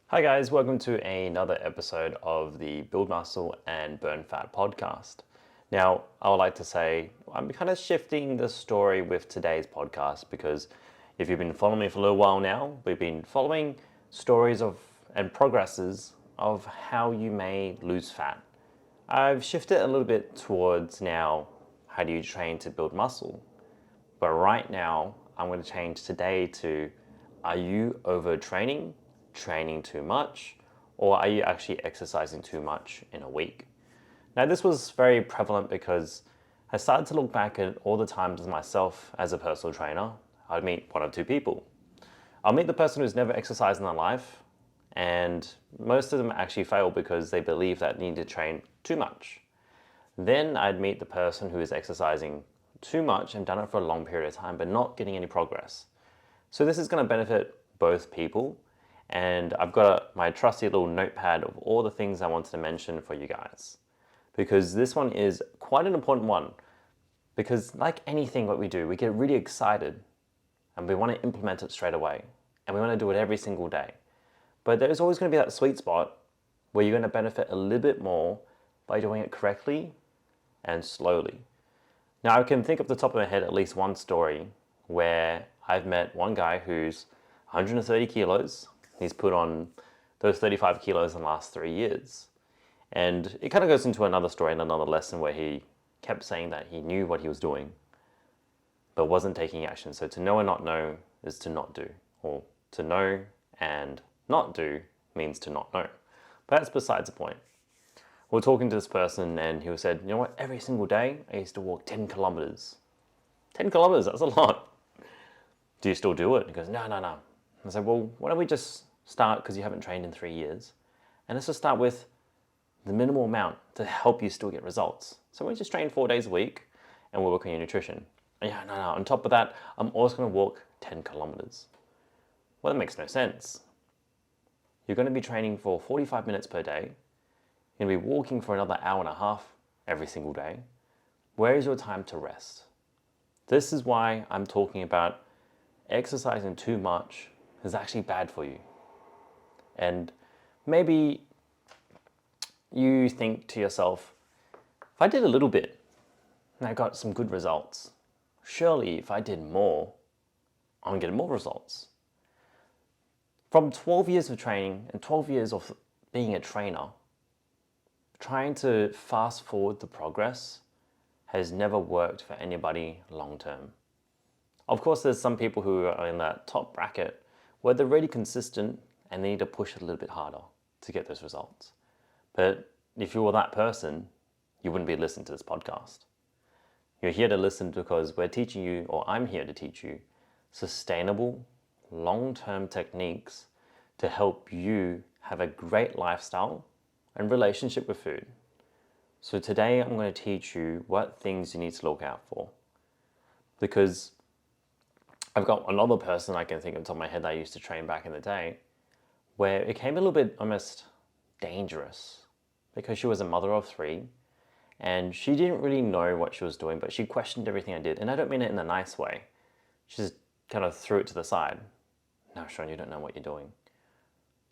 Hi guys, welcome to another episode of the Build Muscle and Burn Fat podcast. Now, I would like to say I'm kind of shifting the story with today's podcast because if you've been following me for a little while now, we've been following stories of and progresses of how you may lose fat. I've shifted a little bit towards now how do you train to build muscle? But right now, I'm going to change today to are you overtraining, training too much, or are you actually exercising too much in a week? Now, this was very prevalent because I started to look back at all the times as myself as a personal trainer. I'd meet one of two people. I'll meet the person who's never exercised in their life, and most of them actually fail because they believe that they need to train too much. Then I'd meet the person who is exercising too much and done it for a long period of time but not getting any progress. So this is going to benefit both people, and I've got my trusty little notepad of all the things I wanted to mention for you guys, because this one is quite an important one, because like anything what we do, we get really excited and we want to implement it straight away and we want to do it every single day. But there's always going to be that sweet spot where you're going to benefit a little bit more by doing it correctly and slowly. Now, I can think off the top of my head at least one story where I've met one guy who's 130 kilos. He's put on those 35 kilos in the last 3 years. And it kind of goes into another story and another lesson where he kept saying that he knew what he was doing, but wasn't taking action. So to know and not know is to not do, or to know and not do means to not know. But that's besides the point. We're talking to this person and he said, you know what, every single day I used to walk 10 kilometers. 10 kilometers, that's a lot. Do you still do it? He goes, no. I said, well, why don't we just start, because you haven't trained in 3 years, and let's just start with the minimal amount to help you still get results. So we just train 4 days a week and we'll work on your nutrition. And no. On top of that, I'm also going to walk 10 kilometers. Well, that makes no sense. You're going to be training for 45 minutes per day. You're going to be walking for another hour and a half every single day. Where is your time to rest? This is why I'm talking about exercising too much is actually bad for you. And maybe you think to yourself, if I did a little bit and I got some good results, surely if I did more, I'm going to get more results. From 12 years of training and 12 years of being a trainer, trying to fast forward the progress has never worked for anybody long term. Of course, there's some people who are in that top bracket where they're really consistent and they need to push it a little bit harder to get those results. But if you were that person, you wouldn't be listening to this podcast. You're here to listen because we're teaching you, or I'm here to teach you, sustainable, long-term techniques to help you have a great lifestyle and relationship with food. So today I'm going to teach you what things you need to look out for. Because I've got another person I can think of on top of my head that I used to train back in the day, where it came a little bit almost dangerous because she was a mother of 3 and she didn't really know what she was doing, but she questioned everything I did. And I don't mean it in a nice way. She just kind of threw it to the side. No, Sean, you don't know what you're doing.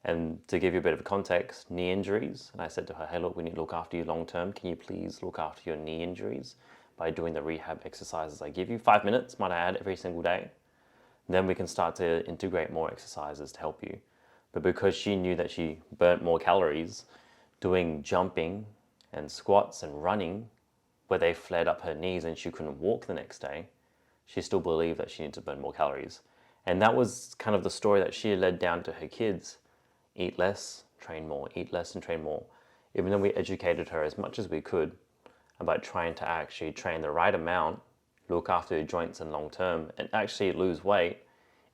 And to give you a bit of context, knee injuries. And I said to her, hey, look, we need to look after you long term. Can you please look after your knee injuries by doing the rehab exercises I give you? 5 minutes, might I add, every single day. Then we can start to integrate more exercises to help you. But because she knew that she burnt more calories doing jumping and squats and running, where they flared up her knees and she couldn't walk the next day, she still believed that she needed to burn more calories. And that was kind of the story that she led down to her kids. Eat less, train more, eat less and train more. Even though we educated her as much as we could about trying to actually train the right amount, look after your joints in long term, and actually lose weight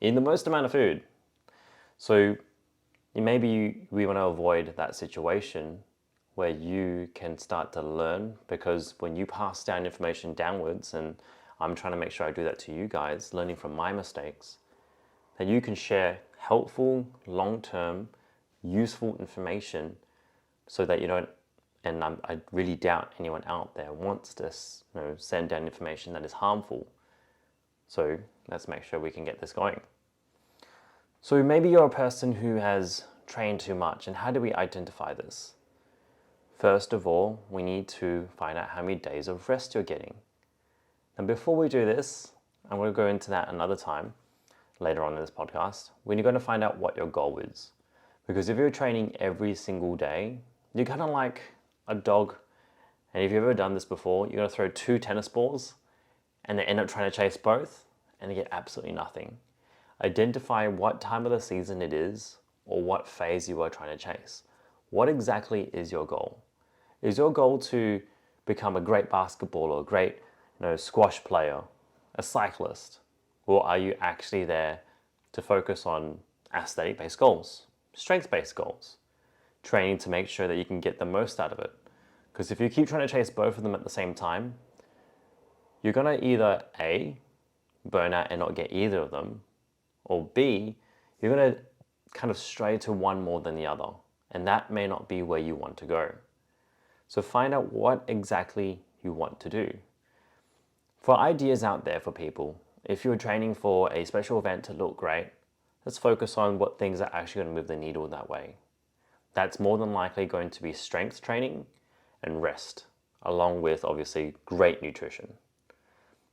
in the most amount of food. So maybe we want to avoid that situation where you can start to learn, because when you pass down information downwards, and I'm trying to make sure I do that to you guys, learning from my mistakes, that you can share helpful, long-term, useful information so that you don't, and I really doubt anyone out there wants to send down information that is harmful. So let's make sure we can get this going. So maybe you're a person who has train too much, and how do we identify this? First of all, we need to find out how many days of rest you're getting. And before we do this, I'm going to go into that another time later on in this podcast. We're going to find out what your goal is. Because if you're training every single day, you're kind of like a dog. And if you've ever done this before, you're going to throw 2 tennis balls and then end up trying to chase both and you get absolutely nothing. Identify what time of the season it is or what phase you are trying to chase. What exactly is your goal? Is your goal to become a great basketball or a great squash player, a cyclist? Or are you actually there to focus on aesthetic-based goals, strength-based goals, training to make sure that you can get the most out of it? Because if you keep trying to chase both of them at the same time, you're going to either A, burn out and not get either of them, or B, you're going to kind of stray to one more than the other, and that may not be where you want to go. So find out what exactly you want to do. For ideas out there for people, if you're training for a special event to look great, let's focus on what things are actually going to move the needle that way. That's more than likely going to be strength training and rest, along with obviously great nutrition.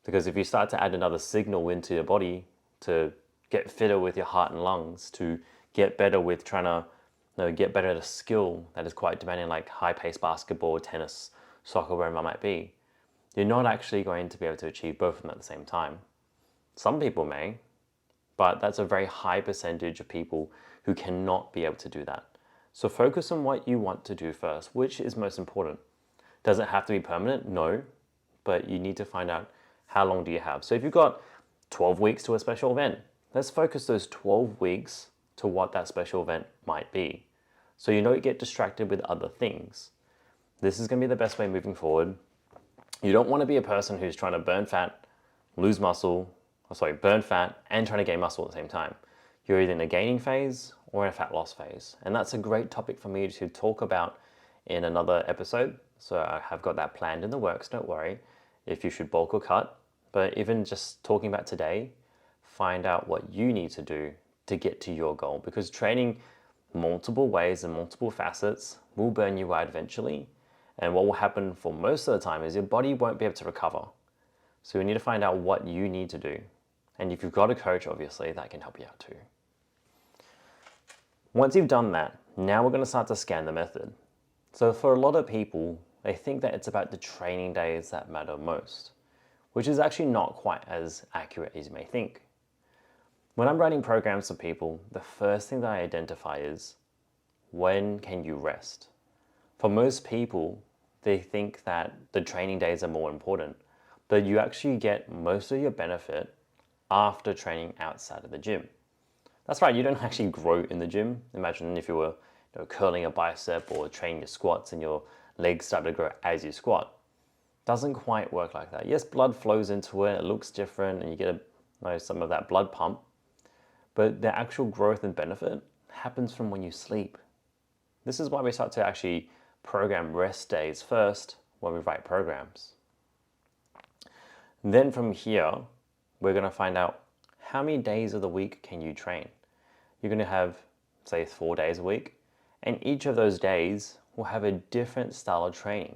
Because if you start to add another signal into your body to get fitter with your heart and lungs, to get better with trying to get better at a skill that is quite demanding, like high-paced basketball, tennis, soccer, wherever it might be, you're not actually going to be able to achieve both of them at the same time. Some people may, but that's a very high percentage of people who cannot be able to do that. So focus on what you want to do first, which is most important. Does it have to be permanent? No, but you need to find out how long do you have. So if you've got 12 weeks to a special event, let's focus those 12 weeks to what that special event might be. So you don't get distracted with other things. This is going to be the best way moving forward. You don't want to be a person who's trying to burn fat, burn fat and trying to gain muscle at the same time. You're either in a gaining phase or in a fat loss phase. And that's a great topic for me to talk about in another episode. So I have got that planned in the works, don't worry, if you should bulk or cut. But even just talking about today, find out what you need to do to get to your goal, because training multiple ways and multiple facets will burn you out eventually. And what will happen for most of the time is your body won't be able to recover. So you need to find out what you need to do. And if you've got a coach, obviously, that can help you out too. Once you've done that, now we're going to start to scan the method. So for a lot of people, they think that it's about the training days that matter most, which is actually not quite as accurate as you may think. When I'm writing programs for people, the first thing that I identify is, when can you rest? For most people, they think that the training days are more important, but you actually get most of your benefit after training outside of the gym. That's right, you don't actually grow in the gym. Imagine if you were curling a bicep or training your squats and your legs start to grow as you squat. Doesn't quite work like that. Yes, blood flows into it, it looks different, and you get some of that blood pump, but the actual growth and benefit happens from when you sleep. This is why we start to actually program rest days first when we write programs. And then from here, we're going to find out how many days of the week can you train. You're going to have, say, 4 days a week, and each of those days will have a different style of training.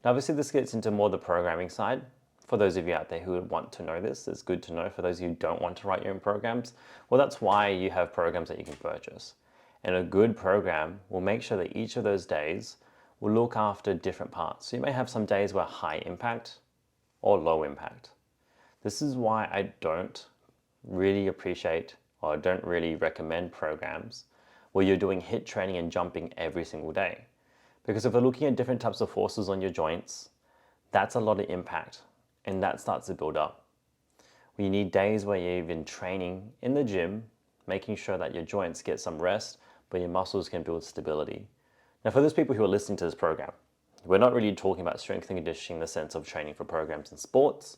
Now, obviously, this gets into more the programming side. For those of you out there who would want to know this, it's good to know. For those of you who don't want to write your own programs, well, that's why you have programs that you can purchase. And a good program will make sure that each of those days will look after different parts. So you may have some days where high impact or low impact. This is why I don't really appreciate or don't really recommend programs where you're doing HIIT training and jumping every single day. Because if we're looking at different types of forces on your joints, that's a lot of impact, and that starts to build up. You need days where you're even training in the gym, making sure that your joints get some rest, but your muscles can build stability. Now, for those people who are listening to this program, we're not really talking about strength and conditioning in the sense of training for programs in sports,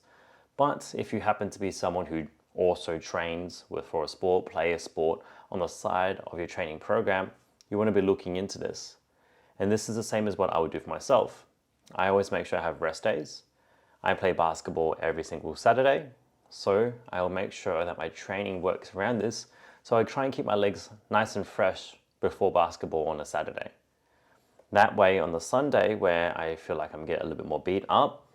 but if you happen to be someone who also trains for a sport, play a sport on the side of your training program, you want to be looking into this. And this is the same as what I would do for myself. I always make sure I have rest days. I play basketball every single Saturday, so I will make sure that my training works around this. So I try and keep my legs nice and fresh before basketball on a Saturday. That way on the Sunday where I feel like I'm getting a little bit more beat up,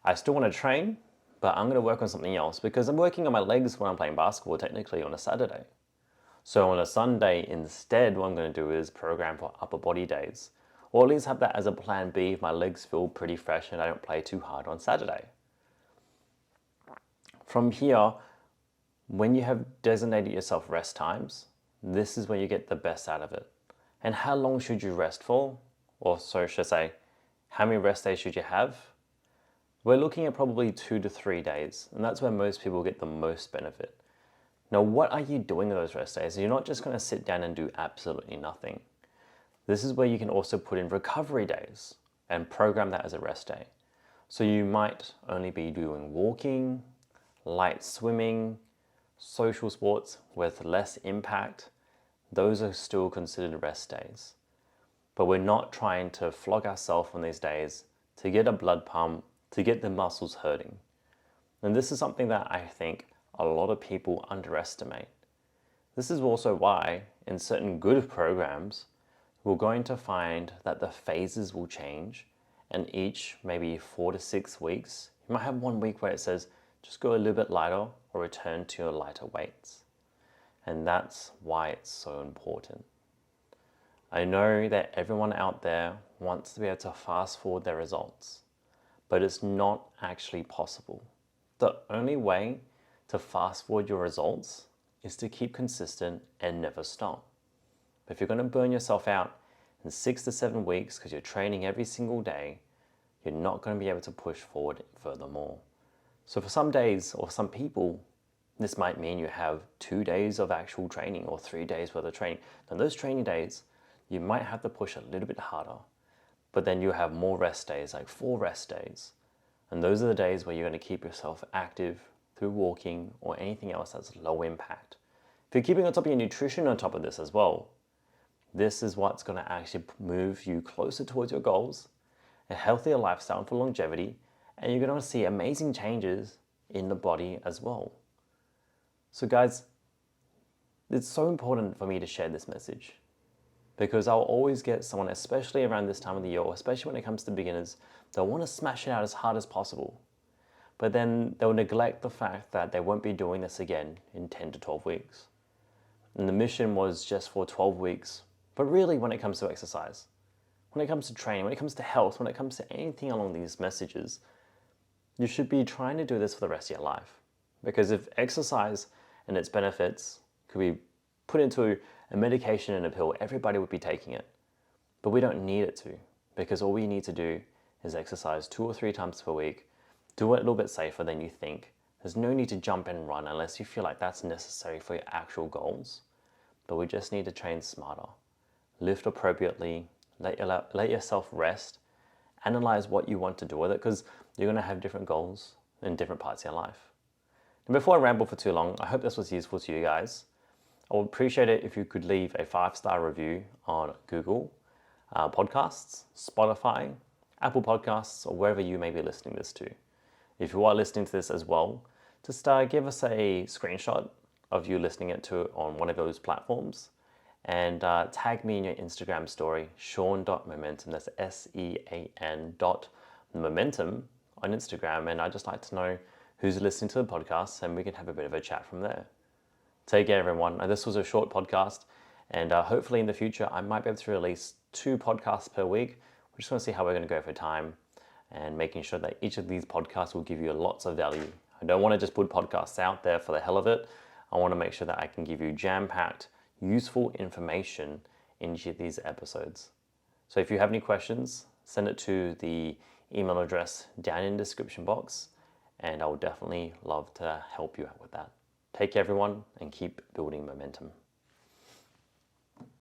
I still want to train, but I'm going to work on something else because I'm working on my legs when I'm playing basketball technically on a Saturday. So on a Sunday instead, what I'm going to do is program for upper body days, or at least have that as a plan B if my legs feel pretty fresh and I don't play too hard on Saturday. From here, when you have designated yourself rest times, this is when you get the best out of it. And how long should you rest for? Or so should I say, how many rest days should you have? We're looking at probably 2 to 3 days, and that's where most people get the most benefit. Now, what are you doing on those rest days? You're not just going to sit down and do absolutely nothing. This is where you can also put in recovery days and program that as a rest day. So you might only be doing walking, light swimming, social sports with less impact. Those are still considered rest days. But we're not trying to flog ourselves on these days to get a blood pump, to get the muscles hurting. And this is something that I think a lot of people underestimate. This is also why in certain good programs, we're going to find that the phases will change, and each maybe 4 to 6 weeks, you might have 1 week where it says, just go a little bit lighter or return to your lighter weights. And that's why it's so important. I know that everyone out there wants to be able to fast forward their results, but it's not actually possible. The only way to fast forward your results is to keep consistent and never stop. If you're going to burn yourself out in 6 to 7 weeks because you're training every single day, you're not going to be able to push forward furthermore. So for some days or some people, this might mean you have 2 days of actual training or 3 days worth of training. Now those training days, you might have to push a little bit harder, but then you have more rest days, like 4 rest days. And those are the days where you're going to keep yourself active through walking or anything else that's low impact. If you're keeping on top of your nutrition on top of this as well, this is what's going to actually move you closer towards your goals, a healthier lifestyle for longevity, and you're going to see amazing changes in the body as well. So guys, it's so important for me to share this message because I'll always get someone, especially around this time of the year, or especially when it comes to beginners, they'll want to smash it out as hard as possible. But then they'll neglect the fact that they won't be doing this again in 10 to 12 weeks. And the mission was just for 12 weeks. But really, when it comes to exercise, when it comes to training, when it comes to health, when it comes to anything along these messages, you should be trying to do this for the rest of your life. Because if exercise and its benefits could be put into a medication and a pill, everybody would be taking it. But we don't need it to, because all we need to do is exercise 2 or 3 times per week, do it a little bit safer than you think. There's no need to jump and run unless you feel like that's necessary for your actual goals. But we just need to train smarter. Lift appropriately, let yourself rest, analyze what you want to do with it, because you're going to have different goals in different parts of your life. And before I ramble for too long, I hope this was useful to you guys. I would appreciate it if you could leave a 5-star review on Google Podcasts, Spotify, Apple Podcasts, or wherever you may be listening this to. If you are listening to this as well, just give us a screenshot of you listening it to on one of those platforms and tag me in your Instagram story, Sean.momentum, that's SEAN.momentum on Instagram, and I'd just like to know who's listening to the podcast and we can have a bit of a chat from there. Take care, everyone. Now, this was a short podcast, and hopefully in the future I might be able to release 2 podcasts per week. We're just going to see how we're going to go for time and making sure that each of these podcasts will give you lots of value. I don't want to just put podcasts out there for the hell of it. I want to make sure that I can give you jam-packed, useful information in each of these episodes. So if you have any questions, send it to the email address down in the description box, and I will definitely love to help you out with that. Take care, everyone, and keep building momentum.